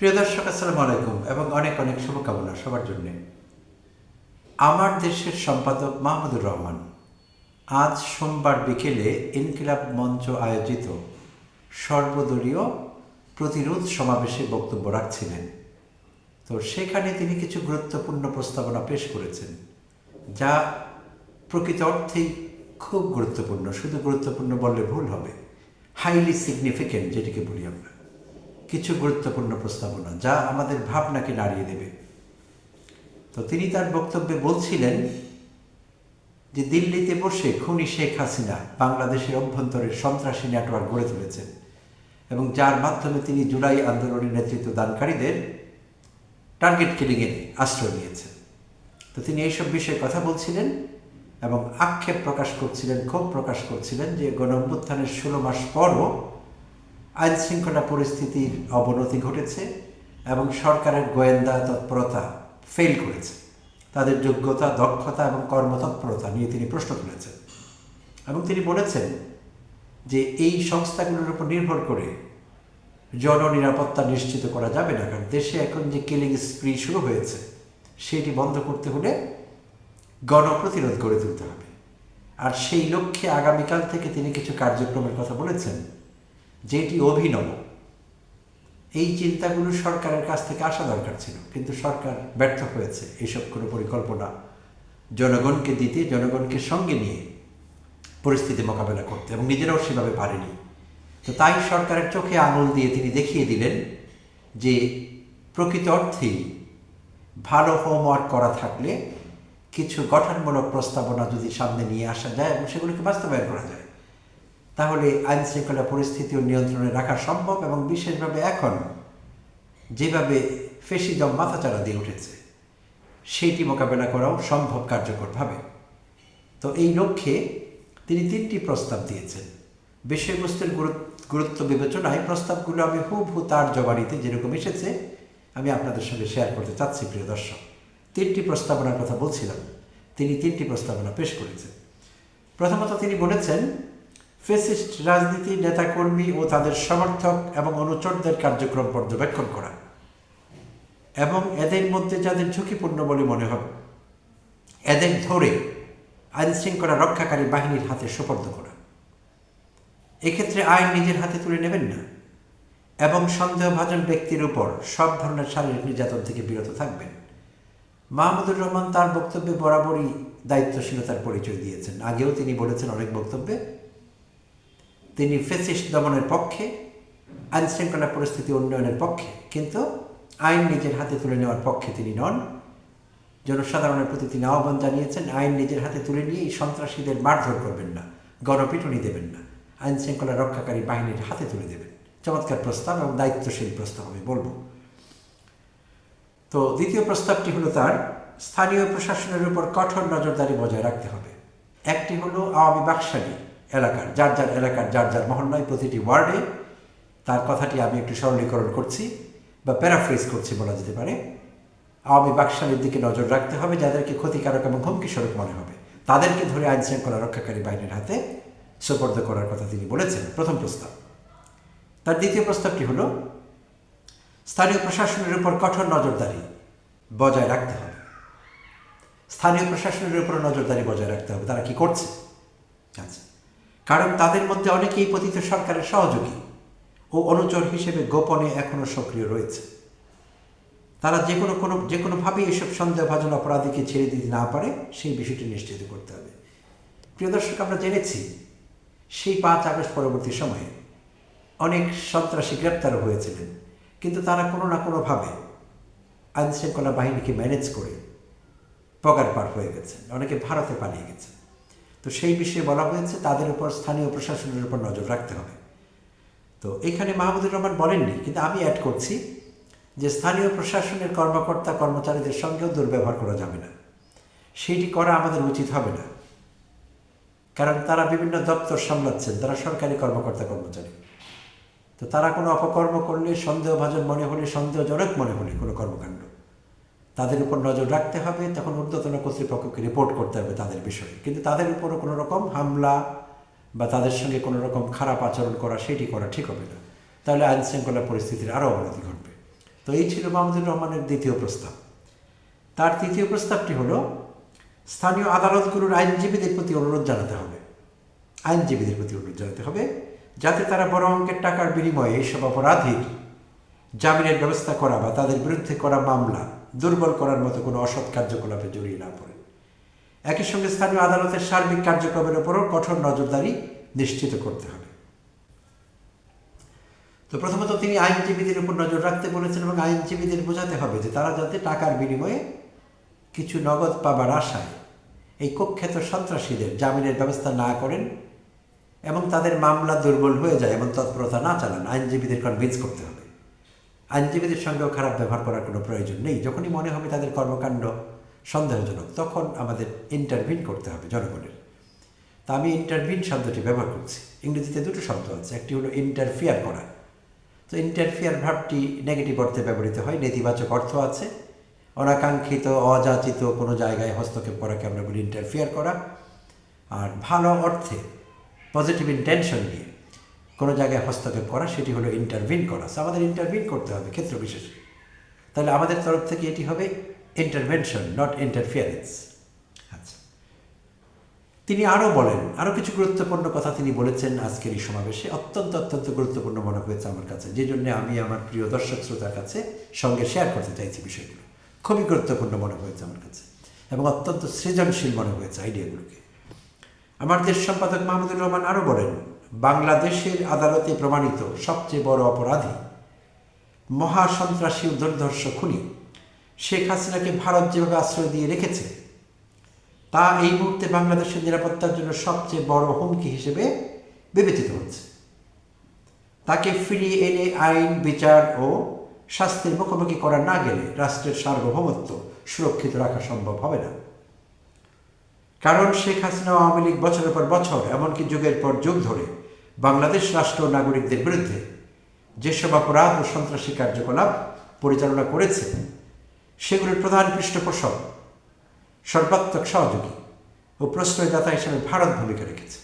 প্রিয় দর্শক, আসসালামু আলাইকুম এবং অনেক অনেক শুভকামনা সবার জন্য। আমার দেশের সম্পাদক মাহমুদুর রহমান আজ সোমবার বিকেলে ইনকিলাব মঞ্চ আয়োজিত সর্বদলীয় প্রতিরোধ সমাবেশে বক্তব্য রাখছিলেন। তো সেখানে তিনি কিছু গুরুত্বপূর্ণ প্রস্তাবনা পেশ করেছেন, যা প্রকৃত অর্থেই খুব গুরুত্বপূর্ণ। শুধু গুরুত্বপূর্ণ বললে ভুল হবে, হাইলি সিগনিফিকেন্ট যেটিকে বলি আমরা। কিছু গুরুত্বপূর্ণ প্রস্তাবনা যা আমাদের ভাবনাকে নাড়িয়ে দেবে। তো তিনি তার বক্তব্যে বলছিলেন যে দিল্লিতে বসে খুনি শেখ হাসিনা বাংলাদেশের অভ্যন্তরে সন্ত্রাসী নেটওয়ার্ক গড়ে তুলেছেন এবং যার মাধ্যমে তিনি জুলাই আন্দোলনের নেতৃত্ব দানকারীদের টার্গেট কিলিংয়ের আশ্রয় নিয়েছেন। তো তিনি এইসব বিষয়ে কথা বলছিলেন এবং আক্ষেপ প্রকাশ করছিলেন, ক্ষোভ প্রকাশ করছিলেন যে গণ-অভ্যুত্থানের 16 মাস পরও আইন শৃঙ্খলা পরিস্থিতির অবনতি ঘটেছে এবং সরকারের গোয়েন্দা তৎপরতা ফেল করেছে। তাদের যোগ্যতা, দক্ষতা এবং কর্মতৎপরতা নিয়ে তিনি প্রশ্ন তুলেছেন এবং তিনি বলেছেন যে এই সংস্থাগুলোর উপর নির্ভর করে জননিরাপত্তা নিশ্চিত করা যাবে না, কারণ দেশে এখন যে কিলিং স্প্রি শুরু হয়েছে সেটি বন্ধ করতে হলে গণপ্রতিরোধ গড়ে তুলতে হবে। আর সেই লক্ষ্যে আগামীকাল থেকে তিনি কিছু কার্যক্রমের কথা বলেছেন যেটি অভিনব। এই চিন্তাগুলো সরকারের কাছ থেকে আসা দরকার ছিল, কিন্তু সরকার ব্যর্থ হয়েছে এইসব কোনো পরিকল্পনা জনগণকে দিতে, জনগণকে সঙ্গে নিয়ে পরিস্থিতি মোকাবেলা করতে, এবং নিজেরাও সেভাবে পারেনি। তো তাই সরকারের চোখে আঙুল দিয়ে তিনি দেখিয়ে দিলেন যে প্রকৃত অর্থেই ভালো হোমওয়ার্ক করা থাকলে কিছু গঠনমূলক প্রস্তাবনা যদি সামনে নিয়ে আসা যায় এবং সেগুলিকে বাস্তবায়ন করা যায়, তাহলে আইন শৃঙ্খলা পরিস্থিতিও নিয়ন্ত্রণে রাখা সম্ভব এবং বিশেষভাবে এখন যেভাবে ফ্যাসিজম মাথাচাড়া দিয়ে উঠেছে সেইটি মোকাবেলা করাও সম্ভব কার্যকরভাবে। তো এই লক্ষ্যে তিনি 3টি প্রস্তাব দিয়েছেন। বিষয়বস্তুর গুরুত্ব বিবেচনায় প্রস্তাবগুলো আমি হুবহু তার জবানিতে যেরকম এসেছে আমি আপনাদের সঙ্গে শেয়ার করতে চাচ্ছি। প্রিয় দর্শক, 3টি প্রস্তাবনার কথা বলছিলাম। তিনি 3টি প্রস্তাবনা পেশ করেছেন। প্রথমত তিনি বলেছেন, ফ্যাসিস্ট রাজনীতি, নেতাকর্মী ও তাদের সমর্থক এবং অনুচরদের কার্যক্রম পর্যবেক্ষণ করা এবং এদের মধ্যে যাদের ঝুঁকিপূর্ণ বলে মনে হবে এদের ধরে আইন শৃঙ্খলা রক্ষাকারী বাহিনীর হাতে সোপর্দ করা। এক্ষেত্রে আইন নিজের হাতে তুলে নেবেন না এবং সন্দেহভাজন ব্যক্তির উপর সব ধরনের শারীরিক নির্যাতন থেকে বিরত থাকবেন। মাহমুদুর রহমান তার বক্তব্যে বরাবরই দায়িত্বশীলতার পরিচয় দিয়েছেন। আগেও তিনি বলেছেন অনেক বক্তব্যে তিনি ফ্যাসিস্ট দমনের পক্ষে, আইন শৃঙ্খলা পরিস্থিতি উন্নয়নের পক্ষে, কিন্তু আইন নিজের হাতে তুলে নেওয়ার পক্ষে তিনি নন। জনসাধারণের প্রতি তিনি আহ্বান জানিয়েছেন আইন নিজের হাতে তুলে নিয়ে এই সন্ত্রাসীদের মারধর করবেন না, গণপিটুনি দেবেন না, আইন শৃঙ্খলা রক্ষাকারী বাহিনীর হাতে তুলে দেবেন। চমৎকার প্রস্তাব এবং দায়িত্বশীল প্রস্তাব আমি বলবো। তো দ্বিতীয় প্রস্তাবটি হলো তার স্থানীয় প্রশাসনের উপর কঠোর নজরদারি বজায় রাখতে হবে। একটি হলো আওয়ামী বাকশালী এলাকার যার যার এলাকার যার যার মহল্লায় প্রতিটি ওয়ার্ডে, তার কথাটি আমি একটু সরলীকরণ করছি বা প্যারাফ্রেজ করছি বলা যেতে পারে, আওয়ামী বাকশালীর দিকে নজর রাখতে হবে। যাদেরকে ক্ষতিকারক এবং হুমকিস্বরূপ মনে হবে তাদেরকে ধরে আইন শৃঙ্খলা রক্ষাকারী বাহিনীর হাতে সোপর্দ করার কথা তিনি বলেছেন, প্রথম প্রস্তাব। তার দ্বিতীয় প্রস্তাবটি হলো স্থানীয় প্রশাসনের উপর কঠোর নজরদারি বজায় রাখতে হবে। স্থানীয় প্রশাসনের উপর নজরদারি বজায় রাখতে হবে তারা কি করছে। আচ্ছা, কারণ তাদের মধ্যে অনেকেই পতিত সরকারের সহযোগী ও অনুচর হিসেবে গোপনে এখনও সক্রিয় রয়েছে। তারা যে কোনোভাবেই এসব সন্দেহভাজন অপরাধীকে ছেড়ে দিতে না পারে সেই বিষয়টি নিশ্চিত করতে হবে। প্রিয় দর্শক, আমরা জেনেছি সেই 5 আগস্ট পরবর্তী সময়ে অনেক সন্ত্রাসী গ্রেপ্তারও হয়েছিলেন, কিন্তু তারা কোনো না কোনোভাবে আইন শৃঙ্খলা বাহিনীকে ম্যানেজ করে পগার পার হয়ে গেছে, অনেকে ভারতে পালিয়ে গেছে। তো সেই বিষয়ে বলা হয়েছে তাদের উপর স্থানীয় প্রশাসনের উপর নজর রাখতে হবে। তো এখানে মাহমুদুর রহমান বলেননি, কিন্তু আমি অ্যাড করছি যে স্থানীয় প্রশাসনের কর্মকর্তা কর্মচারীদের সঙ্গেও দুর্ব্যবহার করা যাবে না, সেইটি করা আমাদের উচিত হবে না। কারণ তারা বিভিন্ন দপ্তর সামলাচ্ছেন, তারা সরকারি কর্মকর্তা কর্মচারী। তো তারা কোনো অপকর্ম করলে, সন্দেহভাজন মনে হলে, সন্দেহজনক মনে হলে কোনো কর্মকাণ্ড, তাদের উপর নজর রাখতে হবে। তখন ঊর্ধ্বতন কর্তৃপক্ষকে রিপোর্ট করতে হবে তাদের বিষয়ে, কিন্তু তাদের উপরও কোনো রকম হামলা বা তাদের সঙ্গে কোনো রকম খারাপ আচরণ করা সেটি করা ঠিক হবে না। তাহলে আইন শৃঙ্খলা পরিস্থিতির আরও অবনতি ঘটবে। তো এই ছিল মাহমুদুর রহমানের দ্বিতীয় প্রস্তাব। তার তৃতীয় প্রস্তাবটি হলো স্থানীয় আদালতগুলোর আইনজীবীদের প্রতি অনুরোধ জানাতে হবে, যাতে তারা বড় অঙ্কের টাকার বিনিময়ে এইসব অপরাধীর জামিনের ব্যবস্থা করা বা তাদের বিরুদ্ধে করা মামলা দুর্বল করার মতো কোনো অসৎ কার্যকলাপে জড়িয়ে না পড়ে। একই সঙ্গে স্থানীয় আদালতের সার্বিক কার্যক্রমের উপরও কঠোর নজরদারি নিশ্চিত করতে হবে। তো প্রথমত তিনি আইনজীবীদের উপর নজর রাখতে বলেছেন এবং আইনজীবীদের বোঝাতে হবে যে তারা যাতে টাকার বিনিময়ে কিছু নগদ পাবার আশায় এই কুখ্যাত সন্ত্রাসীদের জামিনের ব্যবস্থা না করেন এবং তাদের মামলা দুর্বল হয়ে যায় এমন তৎপরতা না চালান। আইনজীবীদের কনভিন্স করতে হবে। আইনজীবীদের সঙ্গেও খারাপ ব্যবহার করার কোনো প্রয়োজন নেই। যখনই মনে হবে তাদের কর্মকাণ্ড সন্দেহজনক, তখন আমাদের ইন্টারভিন করতে হবে জনগণের। তা আমি ইন্টারভিন শব্দটি ব্যবহার করছি। ইংরেজিতে দুটো শব্দ আছে, একটি হলো ইন্টারফিয়ার করা। তো ইন্টারফিয়ার ভার্বটি নেগেটিভ অর্থে ব্যবহৃত হয়, নেতিবাচক অর্থ আছে। অনাকাঙ্ক্ষিত অযাচিত কোনো জায়গায় হস্তক্ষেপ করাকে আমরা বলি ইন্টারফিয়ার করা। আর ভালো অর্থে পজিটিভ ইন্টেনশন নিয়ে কোনো জায়গায় হস্তক্ষেপ করা, সেটি হলো ইন্টারভিন করা। আমাদের ইন্টারভিন করতে হবে ক্ষেত্র বিশেষে। তাহলে আমাদের তরফ থেকে এটি হবে ইন্টারভেনশন, নট ইন্টারফিয়ারেন্স। আচ্ছা, তিনি আরও বলেন, আরও কিছু গুরুত্বপূর্ণ কথা তিনি বলেছেন আজকের এই সমাবেশে। অত্যন্ত গুরুত্বপূর্ণ মনে হয়েছে আমার কাছে, যে জন্য আমি আমার প্রিয় দর্শক শ্রোতার কাছে সঙ্গে শেয়ার করতে চাইছি বিষয়গুলো। খুবই গুরুত্বপূর্ণ মনে হয়েছে আমার কাছে এবং অত্যন্ত সৃজনশীল মনে হয়েছে আইডিয়াগুলোকে। আমার দেশ সম্পাদক মাহমুদুর রহমান আরও বলেন, বাংলাদেশের আদালতে প্রমাণিত সবচেয়ে বড় অপরাধী, মহাসন্ত্রাসী ও দুর্ধর্ষ খুনি শেখ হাসিনাকে ভারত যেভাবে আশ্রয় দিয়ে রেখেছে, তা এই মুহূর্তে বাংলাদেশের নিরাপত্তার জন্য সবচেয়ে বড় হুমকি হিসেবে বিবেচিত হচ্ছে। তাকে ফিরিয়ে এনে আইন, বিচার ও শাস্তির মুখোমুখি করা না গেলে রাষ্ট্রের সার্বভৌমত্ব সুরক্ষিত রাখা সম্ভব হবে না। কারণ শেখ হাসিনা আওয়ামী লীগ বছরের পর বছর, এমনকি যুগের পর যুগ ধরে বাংলাদেশ রাষ্ট্র ও নাগরিকদের বিরুদ্ধে যেসব অপরাধ ও সন্ত্রাসী কার্যকলাপ পরিচালনা করেছে, সেগুলির প্রধান পৃষ্ঠপোষক, সর্বাত্মক সহযোগী ও প্রশ্রয়দাতা হিসেবে ভারত ভূমিকা রেখেছে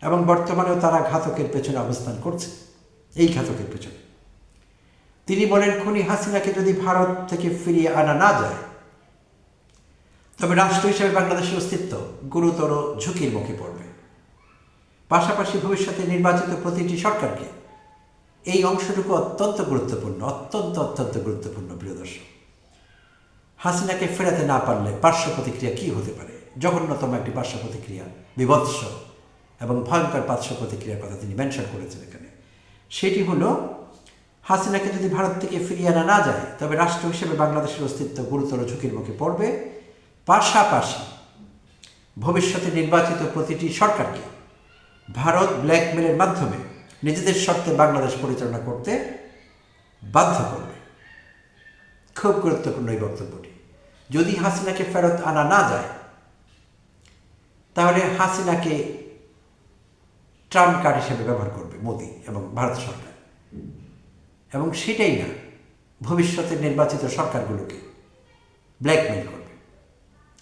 এবং বর্তমানেও তারা ঘাতকের পেছনে অবস্থান করছে, এই ঘাতকের পেছনে। তিনি বলেন, খুনি হাসিনাকে যদি ভারত থেকে ফিরিয়ে আনা না যায়, তবে রাষ্ট্র হিসেবে বাংলাদেশের অস্তিত্ব গুরুতর ঝুঁকির মুখে পড়বে। পাশাপাশি ভবিষ্যতে নির্বাচিত প্রতিটি সরকারকে, এই অংশটুকু অত্যন্ত গুরুত্বপূর্ণ, অত্যন্ত গুরুত্বপূর্ণ প্রিয় দর্শক, হাসিনাকে ফেরাতে না পারলে পার্শ্ব প্রতিক্রিয়া কী হতে পারে? জঘন্যতম একটি পার্শ্ব প্রতিক্রিয়া, বিভৎস এবং ভয়ঙ্কর পার্শ্ব প্রতিক্রিয়ার কথা তিনি মেনশন করেছেন এখানে। সেটি হলো, হাসিনাকে যদি ভারত থেকে ফিরিয়ে আনা না যায়, তবে রাষ্ট্র হিসেবে বাংলাদেশের অস্তিত্ব গুরুতর ঝুঁকির মুখে পড়বে। পাশাপাশি ভবিষ্যতে নির্বাচিত প্রতিটি সরকারকে ভারত ব্ল্যাকমেলের মাধ্যমে নিজেদের শর্তে বাংলাদেশ পরিচালনা করতে বাধ্য করবে। খুব গুরুত্বপূর্ণ এই বক্তব্যটি। যদি হাসিনাকে ফেরত আনা না যায়, তাহলে হাসিনাকে ট্রাম্প কার্ড হিসেবে ব্যবহার করবে মোদি এবং ভারত সরকার, এবং সেটাই না, ভবিষ্যতের নির্বাচিত সরকারগুলোকে ব্ল্যাকমেল করবে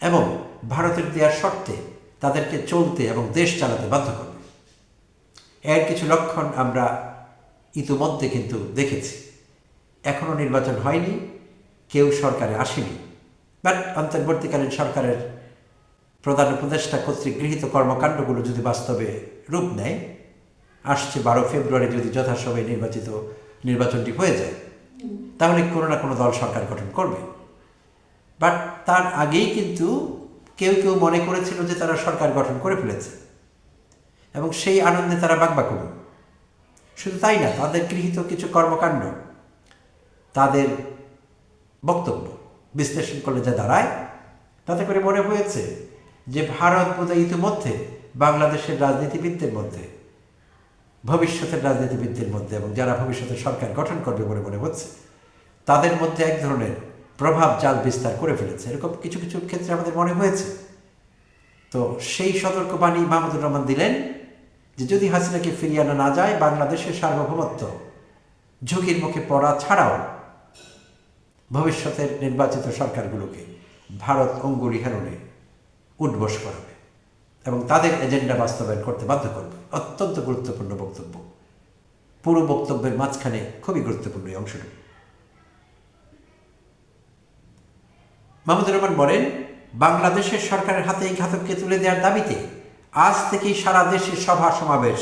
এবং ভারতের দেওয়ার শর্তে তাদেরকে চলতে এবং দেশ চালাতে বাধ্য করবে। এর কিছু লক্ষণ আমরা ইতিমধ্যে কিন্তু দেখেছি। এখনও নির্বাচন হয়নি, কেউ সরকারে আসেনি, বাট অন্তর্বর্তীকালীন সরকারের প্রধান উপদেষ্টা কর্তৃক গৃহীত কর্মকাণ্ডগুলো যদি বাস্তবে রূপ নেয়, আসছে 12 ফেব্রুয়ারি যদি যথাসময়ে নির্বাচনটি হয়ে যায়, তাহলে কোনো না কোনো দল সরকার গঠন করবে। বাট তার আগেই কিন্তু কেউ মনে করেছিল যে তারা সরকার গঠন করে ফেলেছে এবং সেই আনন্দে তারা বাকবাকুল। শুধু তাই না, তাদের গৃহীত কিছু কর্মকাণ্ড, তাদের বক্তব্য বিশ্লেষণ করলে যা দাঁড়ায়, তাতে করে মনে হয়েছে যে ভারত বোধহয় ইতিমধ্যে বাংলাদেশের রাজনীতিবিদদের মধ্যে, ভবিষ্যতের রাজনীতিবিদদের মধ্যে এবং যারা ভবিষ্যতে সরকার গঠন করবে বলে মনে হচ্ছে, তাদের মধ্যে এক ধরনের প্রভাব জাল বিস্তার করে ফেলেছে। এরকম কিছু ক্ষেত্রে আমাদের মনে হয়েছে। তো সেই সতর্কবাণী মাহমুদুর রহমান দিলেন যে যদি হাসিনাকে ফিরিয়ে আনা না যায়, বাংলাদেশের সার্বভৌমত্ব ঝুঁকির মুখে পড়া ছাড়াও ভবিষ্যতের নির্বাচিত সরকারগুলোকে ভারত অঙ্গুলি হেলনে উঠবস করাবে এবং তাদের এজেন্ডা বাস্তবায়ন করতে বাধ্য করবে। অত্যন্ত গুরুত্বপূর্ণ বক্তব্য। পুরো বক্তব্যের মাঝখানে খুবই গুরুত্বপূর্ণ এই অংশটি। মাহমুদুর রহমান বলেন, বাংলাদেশের সরকারের হাতে এই ঘাতককে তুলে দেওয়ার দাবিতে আজ থেকেই সারা দেশে সভা সমাবেশ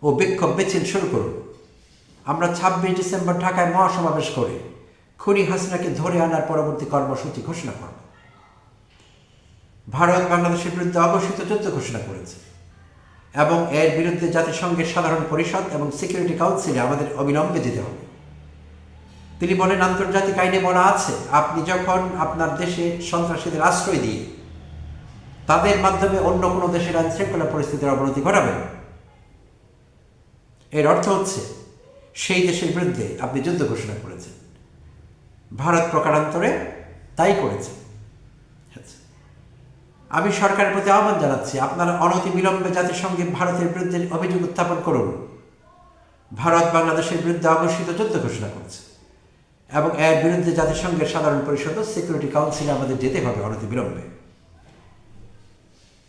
ও বিক্ষোভ মিছিল শুরু করুন। আমরা 26 ডিসেম্বর ঢাকায় মহাসমাবেশ করে খুনি হাসিনাকে ধরে আনার পরবর্তী কর্মসূচি ঘোষণা করব। ভারত বাংলাদেশের বিরুদ্ধে অঘোষিত যুদ্ধ ঘোষণা করেছে এবং এর বিরুদ্ধে জাতিসংঘের সাধারণ পরিষদ এবং সিকিউরিটি কাউন্সিলে আমাদের অবিলম্বে যেতে হবে। তিনি বলেন, আন্তর্জাতিক আইনে বলা আছে, আপনি যখন আপনার দেশে সন্ত্রাসীদের আশ্রয় দিয়ে তাদের মাধ্যমে অন্য কোনো দেশের আইন শৃঙ্খলা পরিস্থিতির অবনতি ঘটাবেন, এর অর্থ হচ্ছে সেই দেশের বিরুদ্ধে আপনি যুদ্ধ ঘোষণা করেছেন। ভারত প্রকারান্তরে তাই করেছে। আমি সরকারের প্রতি আহ্বান জানাচ্ছি, আপনারা অনতিবিলম্বে জাতিসংঘে ভারতের বিরুদ্ধে অভিযোগ উত্থাপন করুন। ভারত বাংলাদেশের বিরুদ্ধে অঘোষিত যুদ্ধ ঘোষণা করেছে এবং এর বিরুদ্ধে জাতিসংঘের সাধারণ পরিষদ ও সিকিউরিটি কাউন্সিলে আমাদের যেতে হবে অনতিবিলম্বে।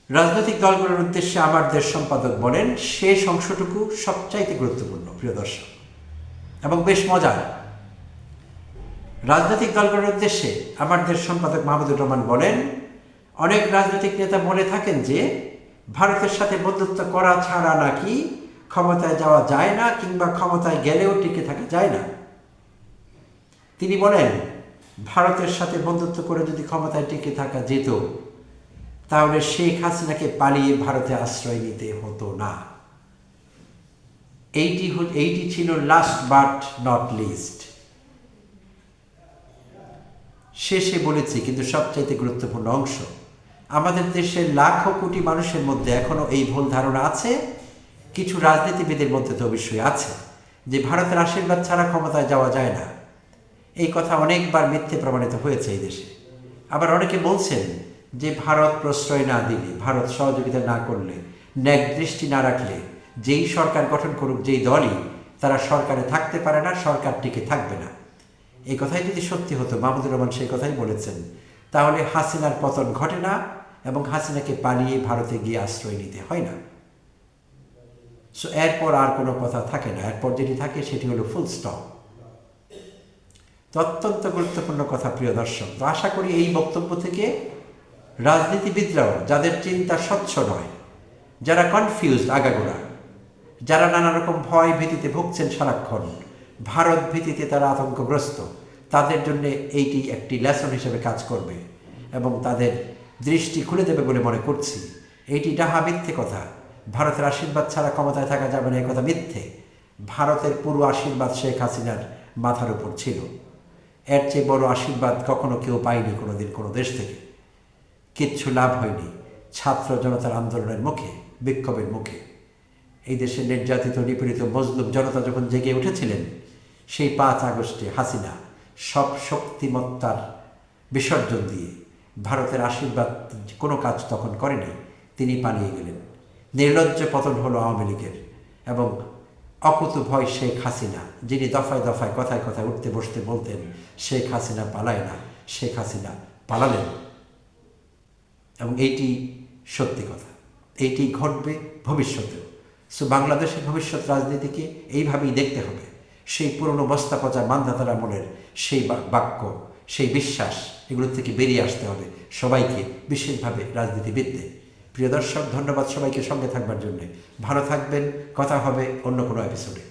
রাজনৈতিক দলগুলোর উদ্দেশ্যে আমার দেশ সম্পাদক বলেন, শেষ অংশটুকু সবচাইতে গুরুত্বপূর্ণ প্রিয় দর্শক এবং বেশ মজার। রাজনৈতিক দলগুলোর উদ্দেশ্যে আমার দেশ সম্পাদক মাহমুদুর রহমান বলেন, অনেক রাজনৈতিক নেতা বলে থাকেন যে ভারতের সাথে বন্ধুত্ব করা ছাড়া নাকি ক্ষমতায় যাওয়া যায় না, কিংবা ক্ষমতায় গেলেও টিকে থাকা যায় না। তিনি বলেন, ভারতের সাথে বন্ধুত্ব করে যদি ক্ষমতায় টিকে থাকা যেত, তাহলে শেখ হাসিনাকে পালিয়ে ভারতে আশ্রয় নিতে হতো না। এইটি ছিল লাস্ট বাট নট লিস্ট। শেষে বলেছি, কিন্তু সবচাইতে গুরুত্বপূর্ণ অংশ, আমাদের দেশের লাখো কোটি মানুষের মধ্যে এখনো এই ভুল ধারণা আছে, কিছু রাজনীতিবিদের মধ্যে তো অবশ্যই আছে, যে ভারতের আশীর্বাদ ছাড়া ক্ষমতায় যাওয়া যায় না। এই কথা অনেকবার মিথ্যে প্রমাণিত হয়েছে এই দেশে। আবার অনেকে বলছেন যে ভারত প্রশ্রয় না দিলে, ভারত সহযোগিতা না করলে, ন্যাক দৃষ্টি না রাখলে যেই সরকার গঠন করুক যেই দলই, তারা সরকারে থাকতে পারে না, সরকার টিকে থাকবে না। এই কথাই যদি সত্যি হতো, মাহমুদুর রহমান সেই কথাই বলেছেন, তাহলে হাসিনার পতন ঘটে না এবং হাসিনাকে পালিয়ে ভারতে গিয়ে আশ্রয় নিতে হয় না। সো এরপর আর কোনো কথা থাকে না, এরপর যেটি থাকে সেটি হলো ফুল স্টপ। অত্যন্ত গুরুত্বপূর্ণ কথা প্রিয় দর্শক। তো আশা করি এই বক্তব্য থেকে রাজনীতিবিদরাও, যাদের চিন্তা স্বচ্ছ নয়, যারা কনফিউজড আগাগোড়া, যারা নানা রকম ভয় ভীতিতে ভুগছেন সারাক্ষণ, ভারত ভীতিতে তারা আতঙ্কগ্রস্ত, তাদের জন্য এইটি একটি লেসন হিসেবে কাজ করবে এবং তাদের দৃষ্টি খুলে দেবে বলে মনে করছি। এইটি ডাহা মিথ্যে কথা। ভারতের আশীর্বাদ ছাড়া ক্ষমতায় থাকা যাবে না, এই কথা মিথ্যে। ভারতের পুরো আশীর্বাদ শেখ হাসিনার মাথার উপর ছিল। এর চেয়ে বড় আশীর্বাদ কখনো কেউ পায়নি কোনোদিন কোনো দেশ থেকে। কিচ্ছু লাভ হয়নি। ছাত্র জনতার আন্দোলনের মুখে, বিক্ষোভের মুখে এই দেশের নির্যাতিত নিপীড়িত মজলুম জনতা যখন জেগে উঠেছিলেন, সেই 5 আগস্টে হাসিনা সব শক্তিমত্তার বিসর্জন দিয়ে ভারতের আশীর্বাদ কোনো কাজ তখন করেনি, তিনি পালিয়ে গেলেন। নির্লজ্জ পতন হলো আওয়ামী লীগের এবং অকুত ভয় শেখ হাসিনা, যিনি দফায় দফায় কথায় কথায় উঠতে বসতে বলতেন শেখ হাসিনা পালায় না, শেখ হাসিনা পালালেন। এবং এইটি সত্যি কথা, এইটি ঘটবে ভবিষ্যতেও। সো বাংলাদেশের ভবিষ্যৎ রাজনীতিকে এইভাবেই দেখতে হবে। সেই পুরনো বস্তা পচা মানধাতার আমলের সেই বাক্য, সেই বিশ্বাস, এগুলো থেকে বেরিয়ে আসতে হবে সবাইকে, বিশেষভাবে রাজনীতিবিদদের। প্রিয় দর্শক, ধন্যবাদ সবাইকে সঙ্গে থাকবার জন্যে। ভালো থাকবেন, কথা হবে অন্য কোনো এপিসোডে।